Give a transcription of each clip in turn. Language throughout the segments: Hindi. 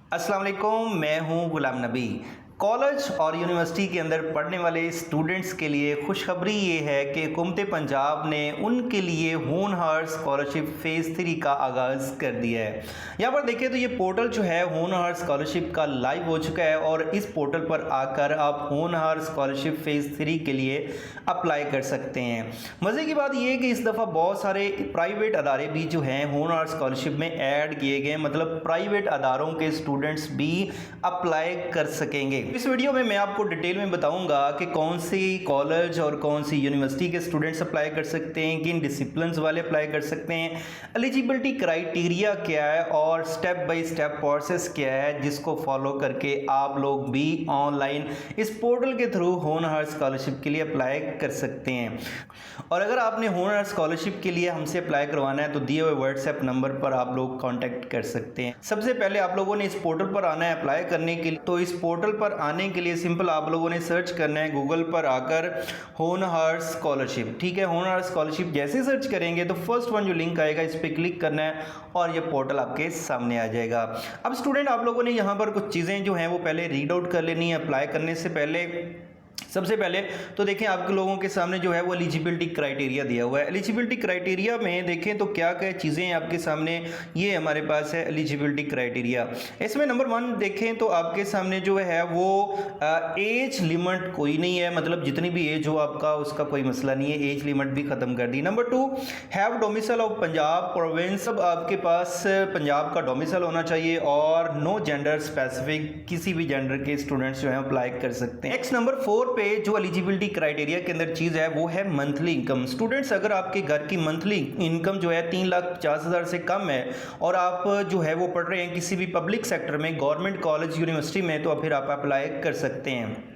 अस्सलाम वालेकुम, मैं हूं गुलाम नबी। कॉलेज और यूनिवर्सिटी के अंदर पढ़ने वाले स्टूडेंट्स के लिए खुशखबरी ये है कि हुकूमत पंजाब ने उनके लिए होनहार स्कॉलरशिप फ़ेज़ 3 का आगाज़ कर दिया है। यहाँ पर देखें तो ये पोर्टल जो है होनहार स्कॉलरशिप का लाइव हो चुका है और इस पोर्टल पर आकर आप होनहार स्कॉलरशिप फ़ेज़ 3 के लिए अप्लाई कर सकते हैं। मज़े की बात यह है कि इस दफ़ा बहुत सारे प्राइवेट अदारे भी जो हैं होनहार स्कॉलरशिप में ऐड किए गए, मतलब प्राइवेट अदारों के स्टूडेंट्स भी अप्लाई कर सकेंगे। इस वीडियो में मैं आपको डिटेल में बताऊंगा कि कौन सी कॉलेज और कौन सी यूनिवर्सिटी के स्टूडेंट्स अप्लाई कर सकते हैं, किन डिसिप्लिन्स वाले अप्लाई कर सकते हैं, एलिजिबिलिटी क्राइटेरिया क्या है और स्टेप बाय स्टेप प्रोसेस क्या है जिसको फॉलो करके आप लोग भी ऑनलाइन इस पोर्टल के थ्रू होनहार स्कॉलरशिप के लिए अप्लाई कर सकते हैं। और अगर आपने होनहार स्कॉलरशिप के लिए हमसे अप्लाई करवाना है तो दिए हुए व्हाट्सएप नंबर पर आप लोग कॉन्टैक्ट कर सकते हैं। सबसे पहले आप लोगों ने इस पोर्टल पर आना है अप्लाई करने के लिए। तो इस पोर्टल पर आने के लिए सिंपल आप लोगों ने सर्च करना है गूगल पर आकर होनहार स्कॉलरशिप। ठीक है, होनहार स्कॉलरशिप जैसे सर्च करेंगे तो फर्स्ट वन जो लिंक आएगा इस पर क्लिक करना है और ये पोर्टल आपके सामने आ जाएगा। अब स्टूडेंट आप लोगों ने यहाँ पर कुछ चीज़ें जो हैं वो पहले रीड आउट कर लेनी है अप्लाई करने से पहले। सबसे पहले तो देखें आपके लोगों के सामने जो है वो एलिजिबिलिटी क्राइटेरिया दिया हुआ है। एलिजिबिलिटी क्राइटेरिया में देखें तो क्या क्या चीज़ें आपके सामने, ये हमारे पास है एलिजिबिलिटी क्राइटेरिया। इसमें नंबर 1 देखें तो आपके सामने जो है वो एज लिमिट कोई नहीं है, मतलब जितनी भी एज हो आपका उसका कोई मसला नहीं है, एज लिमिट भी ख़त्म कर दी। Number 2 have domicile of Punjab province, अब आपके पास पंजाब का डोमिसाइल होना चाहिए और नो जेंडर स्पेसिफिक, किसी भी जेंडर के स्टूडेंट्स जो हैं अप्लाई कर सकते हैं। नेक्स्ट नंबर 4 पे जो एलिजिबिलिटी क्राइटेरिया के अंदर चीज़ है वो है मंथली इनकम। स्टूडेंट्स अगर आपके घर की मंथली इनकम जो है 3,50,000 से कम है और आप जो है वो पढ़ रहे हैं किसी भी पब्लिक सेक्टर में, गवर्नमेंट कॉलेज यूनिवर्सिटी में, तो फिर आप अप्लाई कर सकते हैं।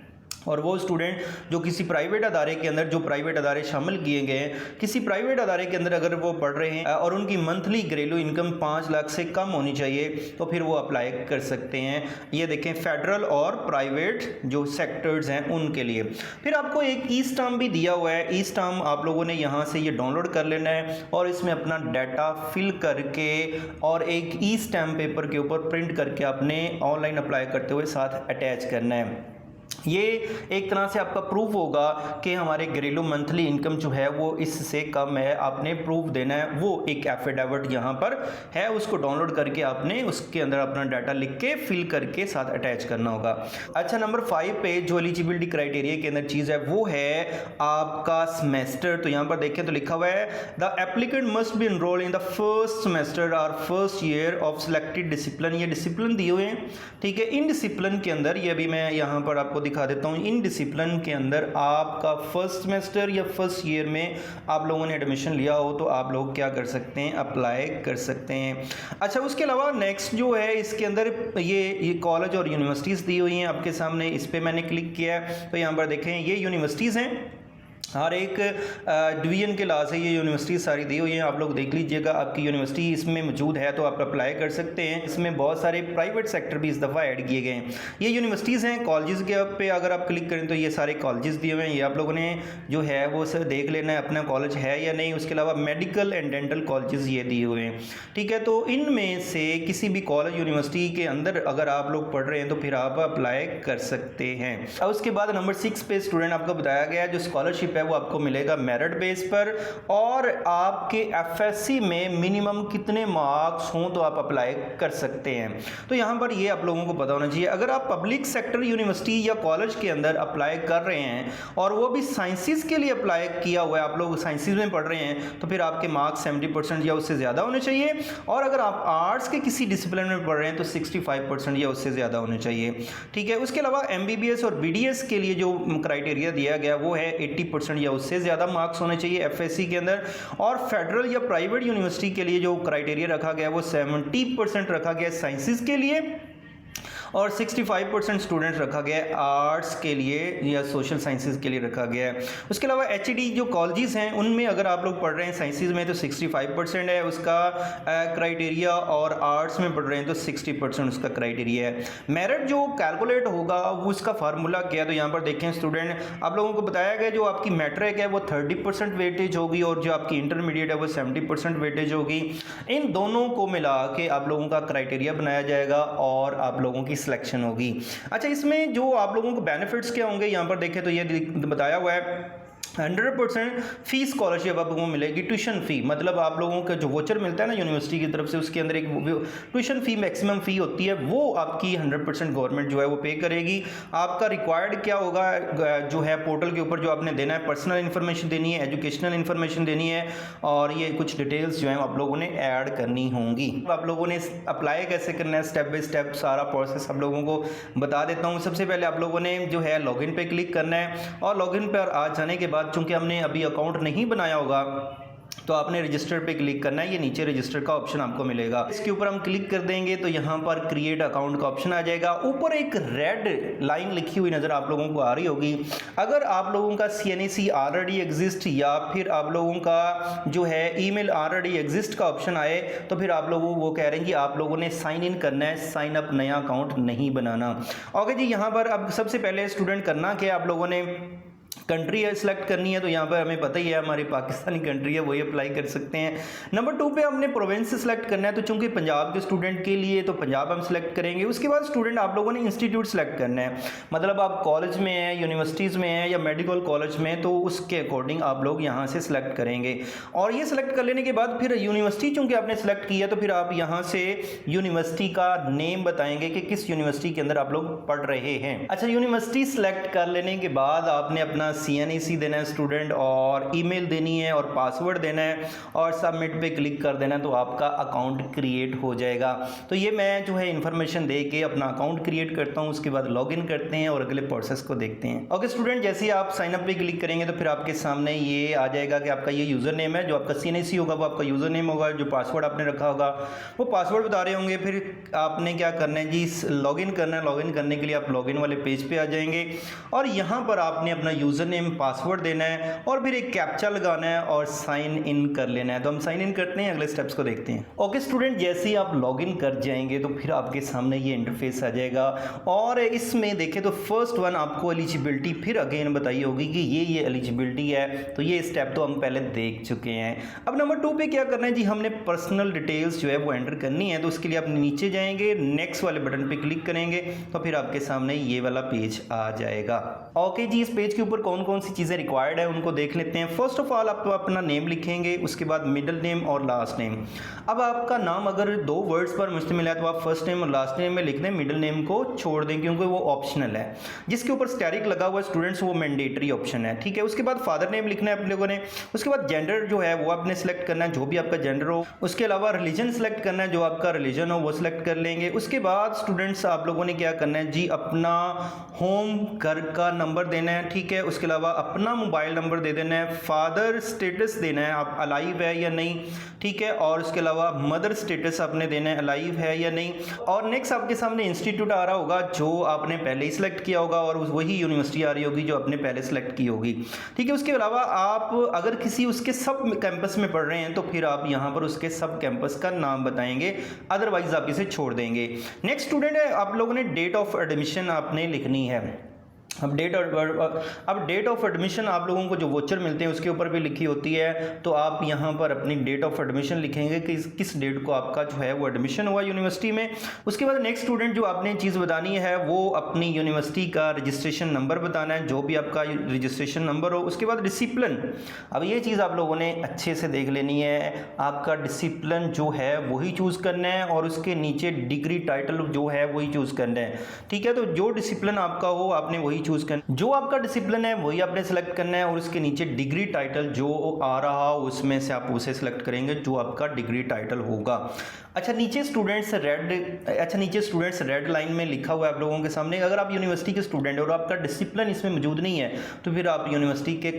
और वो स्टूडेंट जो किसी प्राइवेट अदारे के अंदर, जो प्राइवेट अदारे शामिल किए गए हैं, किसी प्राइवेट अदारे के अंदर अगर वो पढ़ रहे हैं और उनकी मंथली घरेलू इनकम 5 लाख से कम होनी चाहिए तो फिर वो अप्लाई कर सकते हैं। ये देखें फेडरल और प्राइवेट जो सेक्टर्स हैं उनके लिए। फिर आपको एक ई स्टाम्प भी दिया हुआ है। ई स्टाम्प आप लोगों ने यहाँ से ये डाउनलोड कर लेना है और इसमें अपना डाटा फिल करके और एक ई स्टैम्प पेपर के ऊपर प्रिंट करके आपने ऑनलाइन अप्लाई करते हुए साथ अटैच करना है। ये एक तरह से आपका प्रूफ होगा कि हमारे घरेलू मंथली इनकम जो है वो इससे कम है, आपने प्रूफ देना है। वो एक एफिडेविट यहाँ पर है, उसको डाउनलोड करके आपने उसके अंदर अपना डाटा लिख के फिल करके साथ अटैच करना होगा। अच्छा, नंबर 5 पे जो एलिजिबिलिटी क्राइटेरिया के अंदर चीज़ है वो है आपका सेमेस्टर। तो यहाँ पर देखें तो लिखा हुआ है the applicant must be enrol in the first semester और first year of selected discipline. ये डिसिप्लिन दिए हुए हैं, ठीक है। इन डिसिप्लिन के अंदर, ये भी मैं यहाँ पर आपको दिखा देता हूँ, इन डिसिप्लिन के अंदर आपका फर्स्ट सेमेस्टर या फर्स्ट ईयर में आप लोगों ने एडमिशन लिया हो तो आप लोग क्या कर सकते हैं, अप्लाई कर सकते हैं। अच्छा, उसके अलावा नेक्स्ट जो है इसके अंदर ये कॉलेज और यूनिवर्सिटीज़ दी हुई हैं आपके सामने। इस पर मैंने क्लिक किया है तो यहाँ पर देखें ये यूनिवर्सिटीज़ हैं, हर एक डिवीज़न के लाज से ये यूनिवर्सिटी सारी दी हुई हैं। आप लोग देख लीजिएगा आपकी यूनिवर्सिटी इसमें मौजूद है तो आप अप्लाई कर सकते हैं। इसमें बहुत सारे प्राइवेट सेक्टर भी इस दफ़ा ऐड किए गए हैं। ये यूनिवर्सिटीज़ हैं। कॉलेजेस के पे अगर आप क्लिक करें तो ये सारे कॉलेजेस दिए हुए हैं। ये आप लोगों ने जो है वो सर देख लेना है अपना कॉलेज है या नहीं। उसके अलावा मेडिकल एंड डेंटल कॉलेजेस ये दिए हुए हैं, ठीक है। तो इनमें से किसी भी कॉलेज यूनिवर्सिटी के अंदर अगर आप लोग पढ़ रहे हैं तो फिर आप अप्लाई कर सकते हैं। अब उसके बाद नंबर 6 पे स्टूडेंट आपको बताया गया है जो स्कॉलरशिप वो आपको मिलेगा मेरिट बेस पर और आपके एफएससी में मिनिमम कितने मार्क्स हों तो आप अप्लाई कर सकते हैं। तो यहां पर ये आप लोगों को पता होना चाहिए। अगर आप पब्लिक सेक्टर यूनिवर्सिटी या कॉलेज के अंदर अप्लाई कर रहे हैं और वो भी साइंसेस के लिए अप्लाई किया हुआ है, आप लोग साइंसेस में पढ़ रहे हैं तो फिर आपके मार्क्स 70% या उससे ज़्यादा होने चाहिए। और अगर आप आर्ट्स के किसी डिसिप्लिन में पढ़ रहे हैं तो 65% या उससे ज़्यादा होने चाहिए, ठीक है। उसके अलावा एमबीबीएस और बीडीएस के लिए जो क्राइटेरिया दिया गया वो है 80% या उससे ज़्यादा मार्क्स होने चाहिए एफएससी के अंदर। और फेडरल या प्राइवेट यूनिवर्सिटी के लिए जो क्राइटेरिया रखा गया वो 70% रखा गया साइंसेस के लिए। और 65% स्टूडेंट्स रखा गया है आर्ट्स के लिए या सोशल साइंसेज के लिए रखा गया है। उसके अलावा एचईडी जो कॉलेजेस हैं उनमें अगर आप लोग पढ़ रहे हैं साइंसेज में तो 65% है उसका क्राइटेरिया, और आर्ट्स में पढ़ रहे हैं तो 60% उसका क्राइटेरिया है। मेरिट जो कैलकुलेट होगा वो उसका फार्मूला क्या है, तो यहाँ पर देखें स्टूडेंट आप लोगों को बताया गया जो आपकी मैट्रिक है वो 30% वेटेज होगी और जो आपकी इंटरमीडिएट है वो 70% वेटेज होगी। इन दोनों को मिला के आप लोगों का क्राइटेरिया बनाया जाएगा और आप लोगों की सिलेक्शन होगी। अच्छा, इसमें जो आप लोगों को बेनिफिट्स क्या होंगे यहाँ पर देखें तो ये बताया हुआ है 100% फी स्कॉलरशिप आप लोगों को मिलेगी। ट्यूशन फ़ी मतलब आप लोगों का जो वोचर मिलता है ना यूनिवर्सिटी की तरफ से, उसके अंदर एक ट्यूशन फ़ी मैक्सिमम फ़ी होती है, वो आपकी 100% गवर्नमेंट जो है वो पे करेगी। आपका रिक्वायर्ड क्या होगा जो है पोर्टल के ऊपर जो आपने देना है, पर्सनल इन्फॉर्मेशन देनी है, एजुकेशनल इन्फॉर्मेशन देनी है, और ये कुछ डिटेल्स जो है आप लोगों ने ऐड करनी होंगी। आप लोगों ने अप्लाई कैसे करना है स्टेप बाई स्टेप सारा प्रोसेस आप लोगों को बता देता हूँ। सबसे पहले आप लोगों ने जो है लॉगिन पे क्लिक करना है, और लॉगिन पर आ जाने के बाद चूंकि हमने अभी अकाउंट नहीं बनाया होगा तो आपने रजिस्टर पे क्लिक करना है। ये नीचे रजिस्टर का ऑप्शन आपको मिलेगा, इसके ऊपर हम क्लिक कर देंगे तो यहाँ पर क्रिएट अकाउंट का ऑप्शन आ जाएगा। ऊपर एक रेड लाइन लिखी हुई नज़र आप लोगों को आ रही होगी। अगर आप लोगों का CNAC ऑलरेडी एग्जिस्ट या फिर आप लोगों का जो है ईमेल ऑलरेडी एग्जिस्ट का ऑप्शन आए तो फिर आप लोगों वो कह रहे हैं कि आप लोगों ने साइन इन करना है, साइन अप नया अकाउंट नहीं बनाना। ओके जी, यहाँ पर अब सबसे पहले स्टूडेंट करना क्या, आप लोगों ने कंट्री है सिलेक्ट करनी है, तो यहाँ पर हमें पता ही है हमारी पाकिस्तानी कंट्री है, वही अप्लाई कर सकते हैं। नंबर 2 पे हमने प्रोविंस सेलेक्ट करना है, तो चूंकि पंजाब के स्टूडेंट के लिए तो पंजाब हम सिलेक्ट करेंगे। उसके बाद स्टूडेंट आप लोगों ने इंस्टीट्यूट सेलेक्ट करना है, मतलब आप कॉलेज में हैं, यूनिवर्सिटीज़ में हैं या मेडिकल कॉलेज में, तो उसके अकॉर्डिंग आप लोग यहाँ से सिलेक्ट करेंगे। और ये सिलेक्ट कर लेने के बाद फिर यूनिवर्सिटी चूँकि आपने सेलेक्ट किया तो फिर आप यहाँ से यूनिवर्सिटी का नेम बताएंगे कि किस यूनिवर्सिटी के अंदर आप लोग पढ़ रहे हैं। अच्छा, यूनिवर्सिटी सेलेक्ट कर लेने के बाद आपने अपना CNAC देना है स्टूडेंट, और ईमेल देनी है और पासवर्ड देना है, और सबमिट पे क्लिक कर देना है, तो आपका अकाउंट क्रिएट हो जाएगा। तो ये मैं जो है इन्फॉर्मेशन दे के अपना अकाउंट क्रिएट करता हूँ, उसके बाद लॉगिन करते हैं और अगले प्रोसेस को देखते हैं। ओके स्टूडेंट, जैसे ही आप साइन अप पे क्लिक करेंगे तो फिर आपके सामने ये आ जाएगा कि आपका ये यूज़र नेम है, जो आपका CNAC होगा वो आपका यूज़र नेम होगा, जो पासवर्ड आपने रखा होगा वो पासवर्ड बता रहे होंगे। फिर आपने क्या करना है जी, लॉगिन करना है। लॉगिन करने के लिए आप लॉगिन वाले पेज पे आ जाएंगे और यहाँ पर आपने अपना यूज़र नेम पासवर्ड देना है और फिर एक कैप्चा लगाना है और साइन इन कर लेना है। तो हम साइन इन करते हैं, अगले स्टेप्स को देखते हैं। ओके स्टूडेंट, जैसे ही आप लॉगिन कर जाएंगे तो फिर आपके सामने ये इंटरफेस आ जाएगा, और इसमें देखें तो फर्स्ट वन आपको एलिजिबिलिटी फिर अगेन बताई होगी कि ये एलिजिबिलिटी है, तो ये स्टेप तो हम पहले देख चुके हैं। अब नंबर 2 पे क्या करना है जी, हमने पर्सनल डिटेल्स जो है वो एंटर करनी है। तो उसके लिए आप नीचे जाएंगे, नेक्स्ट वाले बटन पे क्लिक करेंगे तो फिर आपके सामने ये वाला पेज आ जाएगा। ओके जी, इस पेज के ऊपर कौन कौन सी चीज़ें रिक्वायर्ड है उनको देख लेते हैं। फर्स्ट ऑफ ऑल आप अपना नेम लिखेंगे, उसके बाद मिडिल नेम और लास्ट नेम। अब आपका नाम अगर 2 वर्ड्स पर मुश्तमिल है तो आप फर्स्ट नेम और लास्ट नेम में लिख दें, मिडिल नेम को छोड़ दें क्योंकि वो ऑप्शनल है। जिसके ऊपर स्टैरिक लगा हुआ है स्टूडेंट्स वो मैंडेटरी ऑप्शन है, ठीक है। उसके बाद फादर नेम लिखना है आप लोगों ने। उसके बाद जेंडर जो है वो आपने सेलेक्ट करना है, जो भी आपका जेंडर हो। उसके अलावा रिलीजन सेलेक्ट करना है, जो आपका रिलीजन हो वो सिलेक्ट कर लेंगे। उसके बाद स्टूडेंट्स आप लोगों ने क्या करना है जी, अपना होम घर का नंबर देना है, ठीक है। उसके अलावा अपना मोबाइल नंबर दे देना है, फादर स्टेटस देना है आप अलाइव है या नहीं, ठीक है। और उसके अलावा मदर स्टेटस आपने देना है अलाइव है या नहीं। और नेक्स्ट आपके सामने इंस्टीट्यूट आ रहा होगा जो आपने पहले ही सिलेक्ट किया होगा और वही यूनिवर्सिटी आ रही होगी जो आपने पहले सिलेक्ट की होगी, ठीक है। उसके अलावा आप अगर किसी उसके सब कैंपस में पढ़ रहे हैं तो फिर आप यहाँ पर उसके सब कैंपस का नाम बताएंगे, अदरवाइज आप इसे छोड़ देंगे। नेक्स्ट स्टूडेंट है, आप लोगों ने डेट ऑफ एडमिशन आपने लिखनी है। अब डेट ऑफ एडमिशन आप लोगों को जो वोचर मिलते हैं उसके ऊपर भी लिखी होती है, तो आप यहाँ पर अपनी डेट ऑफ एडमिशन लिखेंगे कि किस डेट को आपका जो है वो एडमिशन हुआ यूनिवर्सिटी में। उसके बाद नेक्स्ट स्टूडेंट जो आपने चीज़ बतानी है वो अपनी यूनिवर्सिटी का रजिस्ट्रेशन नंबर बताना है, जो भी आपका रजिस्ट्रेशन नंबर हो। उसके बाद डिसिप्लिन, अब ये चीज़ आप लोगों ने अच्छे से देख लेनी है, आपका डिसिप्लिन जो है वही चूज़ करना है और उसके नीचे डिग्री टाइटल जो है वही चूज़ करना है, ठीक है। तो जो डिसिप्लिन आपका हो आपने वही चूज करना, जो आपका डिसिप्लिन है वही आपने सेलेक्ट करना है और उसके नीचे डिग्री टाइटल जो आ रहा हो उसमें से आप उसे सेलेक्ट करेंगे जो आपका डिग्री टाइटल होगा। अच्छा नीचे स्टूडेंट्स रेड लाइन में लिखा हुआ है आप लोगों के सामने, अगर आप यूनिवर्सिटी के स्टूडेंट और आपका डिसिप्लिन इसमें मौजूद नहीं है तो फिर आप यूनिवर्सिटी के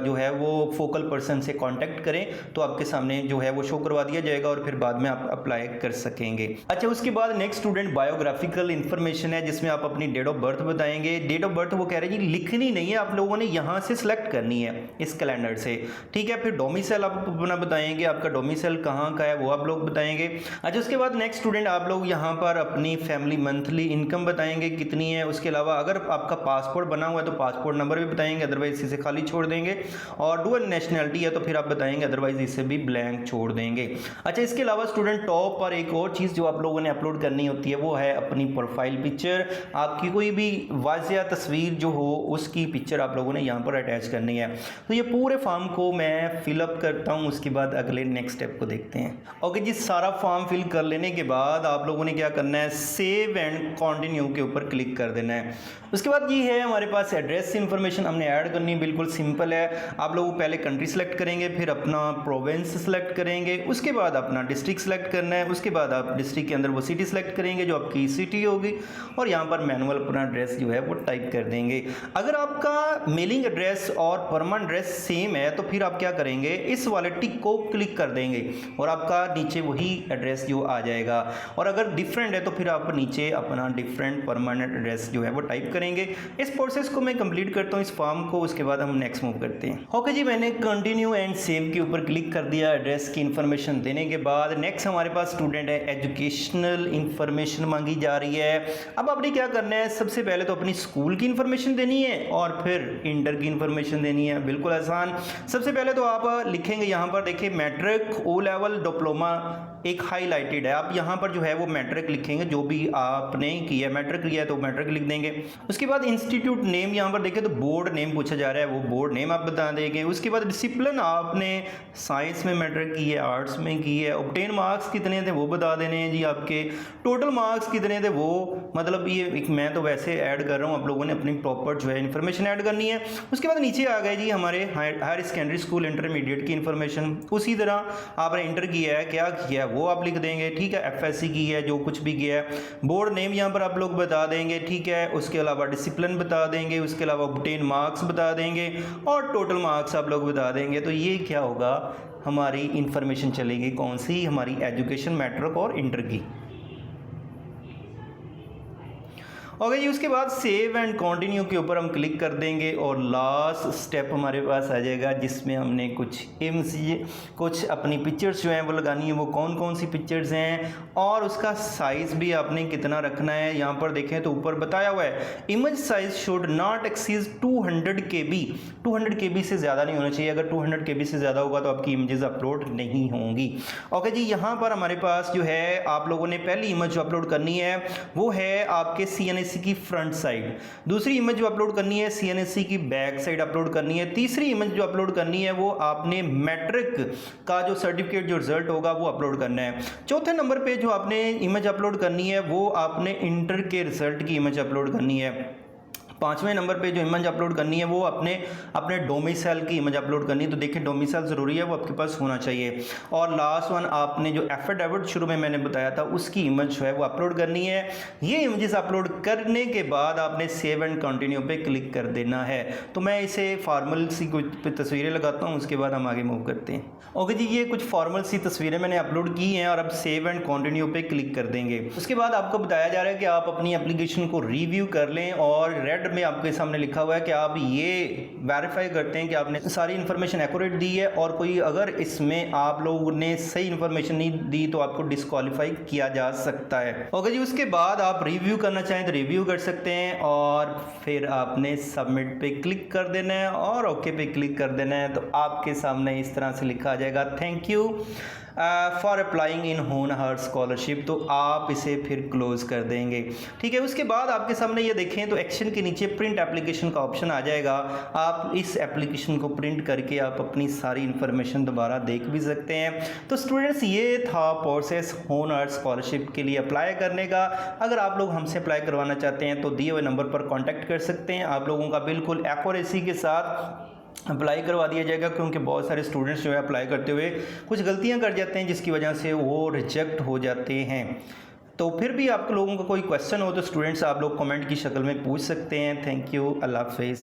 जो है वो फोकल पर्सन से कांटेक्ट करें, तो आपके सामने जो है वो शो करवा दिया जाएगा और फिर बाद में आप अप्लाई कर सकेंगे। अच्छा उसके बाद नेक्स्ट स्टूडेंट बायोग्राफिकल इन्फॉर्मेशन है, जिसमें आप अपनी डेट ऑफ बर्थ बताएंगे। डेट ऑफ बर्थ वो कह रहे हैं जी लिखनी नहीं है, आप लोगों ने यहाँ से सिलेक्ट करनी है इस कैलेंडर से, ठीक है। फिर डोमिसाइल आप अपना बताएंगे, आपका डोमिसाइल कहाँ का है वो आप लोग बताएंगे। अच्छा उसके बाद नेक्स्ट स्टूडेंट आप लोग यहाँ पर अपनी फैमिली मंथली इनकम बताएंगे कितनी है। उसके अलावा अगर आपका पासपोर्ट बना हुआ है तो पासपोर्ट नंबर भी बताएंगे, अदरवाइज इसे खाली छोड़ देंगे। और डुअल नेशनलिटी है तो फिर आप बताएंगे, अदरवाइज इसे भी ब्लैंक छोड़ देंगे। अच्छा इसके अलावा स्टूडेंट टॉप पर एक और चीज़ जो आप लोगों ने अपलोड करनी होती है वो है अपनी प्रोफाइल पिक्चर। आपकी कोई भी वाज़िया तस्वीर जो हो उसकी पिक्चर आप लोगों ने यहाँ पर अटैच करनी है। तो ये पूरे फॉर्म को मैं फिलअप करता हूँ, उसके बाद अगले नेक्स्ट स्टेप को देखते हैं। ओके जी, सारा फॉर्म फिल कर लेने के बाद आप लोगों ने क्या करना है, सेव एंड कंटिन्यू के ऊपर क्लिक कर देना है। उसके बाद ये है हमारे पास एड्रेस इन्फॉर्मेशन हमने ऐड करनी है, बिल्कुल सिंपल है। आप लोग पहले कंट्री सेलेक्ट करेंगे, फिर अपना प्रोविंस सेलेक्ट करेंगे, उसके बाद अपना डिस्ट्रिक्ट सेलेक्ट करना है, उसके बाद आप डिस्ट्रिक्ट के अंदर वो सिटी सेलेक्ट करेंगे जो आपकी सिटी होगी, और यहाँ पर मैनुअल अपना एड्रेस जो है वो टाइप कर देंगे। अगर आपका मेलिंग एड्रेस और परमानेंट एड्रेस सेम है तो फिर आप क्या करेंगे, इस वाले टिक को क्लिक कर देंगे और आपका नीचे वही एड्रेस जो आ जाएगा। और अगर डिफरेंट है तो फिर आप नीचे अपना डिफरेंट परमानेंट एड्रेस जो है वो टाइप करेंगे। इस प्रोसेस को मैं कंप्लीट करता हूँ इस फॉर्म को, उसके बाद हम नेक्स्ट मूव करते हैं। ओके जी, मैंने कंटिन्यू एंड सेव के ऊपर क्लिक कर दिया। एड्रेस की इंफॉर्मेशन देने के बाद नेक्स्ट हमारे पास स्टूडेंट है, एजुकेशनल इंफॉर्मेशन मांगी जा रही है। अब आपने क्या करना है, सबसे पहले तो अपनी स्कूल की इंफॉर्मेशन देनी है और फिर इंटर की इंफॉर्मेशन देनी है। बिल्कुल आसान। सबसे पहले तो आप लिखेंगे यहाँ पर देखिए मैट्रिक, ओ लेवल, डिप्लोमा एक हाईलाइटेड है। आप यहाँ पर जो है वो मैट्रिक लिखेंगे, जो भी आपने किया है, मैट्रिक लिया है तो मैट्रिक लिख देंगे। उसके बाद इंस्टीट्यूट नेम यहाँ पर देखिए तो बोर्ड नेम पूछा जा रहा है, वो बोर्ड नेम आप बता देंगे। उसके बाद डिसिप्लिन आपने साइंस में मैट्रिक की है, आर्ट्स में की है, ऑब्टेन मार्क्स कितने थे वो बता देने हैं जी। आपके टोटल मार्क्स कितने थे वो, मतलब ये मैं तो वैसे ऐड कर रहा हूँ, आप लोगों ने अपनी प्रॉपर जो है इन्फॉर्मेशन ऐड करनी है। उसके बाद नीचे आ गए जी हमारे हायर सेकेंडरी स्कूल इंटरमीडिएट की इन्फॉर्मेशन। उसी तरह आपने इंटर किया है, क्या किया है वो आप लिख देंगे, ठीक है। एफएससी की है, जो कुछ भी किया है। बोर्ड नेम यहाँ पर आप लोग बता देंगे, ठीक है। उसके अलावा डिसिप्लिन बता देंगे, उसके अलावा ऑब्टेन मार्क्स बता देंगे और टोटल मार्क्स आप लोग बता देंगे। तो ये क्या होगा, हमारी इंफॉर्मेशन चलेगी कौन सी, हमारी एजुकेशन, मैट्रिक और इंटर की। ओके जी, उसके बाद सेव एंड कंटिन्यू के ऊपर हम क्लिक कर देंगे और लास्ट स्टेप हमारे पास आ जाएगा जिसमें हमने कुछ अपनी पिक्चर्स जो हैं वो लगानी है। वो कौन कौन सी पिक्चर्स हैं और उसका साइज़ भी आपने कितना रखना है। यहाँ पर देखें तो ऊपर बताया हुआ है, image size should not exceed 200 KB। 200 KB से ज़्यादा नहीं होना चाहिए। अगर 200 KB से ज़्यादा होगा तो आपकी इमेजेस अपलोड नहीं होंगी। ओके जी, यहाँ पर हमारे पास जो है आप लोगों ने पहली इमेज जो अपलोड करनी है वो है आपके CNSE की फ्रंट साइड। दूसरी इमेज जो अपलोड करनी है CNSE की बैक साइड अपलोड करनी है। तीसरी इमेज जो अपलोड करनी है वो आपने मैट्रिक का जो सर्टिफिकेट जो रिजल्ट होगा वो अपलोड करना है। चौथे नंबर पे जो आपने इमेज अपलोड करनी है वो आपने इंटर के रिजल्ट की इमेज अपलोड करनी है। पाँचवें नंबर पे जो इमेज अपलोड करनी है वो अपने डोमिसाइल की इमेज अपलोड करनी है। तो देखिए डोमिसाइल ज़रूरी है, वो आपके पास होना चाहिए। और लास्ट वन आपने जो एफिडेविट शुरू में मैंने बताया था उसकी इमेज जो है वो अपलोड करनी है। ये इमेजेस अपलोड करने के बाद आपने सेव एंड कंटिन्यू पे क्लिक कर देना है। तो मैं इसे फॉर्मल सी कुछ तस्वीरें लगाता हूँ, उसके बाद हम आगे मूव करते हैं। ओके जी, ये कुछ फॉर्मल सी तस्वीरें मैंने अपलोड की हैं और अब सेव एंड कंटिन्यू पे क्लिक कर देंगे। उसके बाद आपको बताया जा रहा है कि आप अपनी एप्लीकेशन को रिव्यू कर लें और रेड में आपके सामने लिखा हुआ है कि आप ये वेरीफाई करते हैं कि आपने सारी इन्फॉर्मेशन एक्यूरेट दी है और कोई अगर इसमें आप लोगों ने सही इन्फॉर्मेशन नहीं दी तो आपको डिस्क्वालीफाई किया जा सकता है। ओके जी, उसके बाद आप रिव्यू करना चाहें तो रिव्यू कर सकते हैं और फिर आपने सबमिट पे क्लिक कर देना है और ओके पे क्लिक कर देना है। तो आपके सामने इस तरह से लिखा आ जाएगा, thank you for applying in होनहार स्कॉलरशिप। तो आप इसे फिर क्लोज कर देंगे, ठीक है। उसके बाद आपके सामने ये देखें तो एक्शन के नीचे प्रिंट एप्लीकेशन का ऑप्शन आ जाएगा। आप इस एप्लीकेशन को प्रिंट करके आप अपनी सारी इन्फॉर्मेशन दोबारा देख भी सकते हैं। तो स्टूडेंट्स, ये था प्रोसेस होनहार स्कॉलरशिप के लिए अप्लाई करने का। अगर आप लोग हमसे अप्लाई करवाना चाहते हैं तो दिए हुए नंबर पर कॉन्टैक्ट कर सकते हैं। आप लोगों का बिल्कुल एक्यूरेसी के साथ अप्लाई करवा दिया जाएगा, क्योंकि बहुत सारे स्टूडेंट्स जो है अप्लाई करते हुए कुछ गलतियां कर जाते हैं जिसकी वजह से वो रिजेक्ट हो जाते हैं। तो फिर भी आप लोगों का कोई क्वेश्चन हो तो स्टूडेंट्स आप लोग कमेंट की शक्ल में पूछ सकते हैं। थैंक यू, अल्लाह हाफिज़।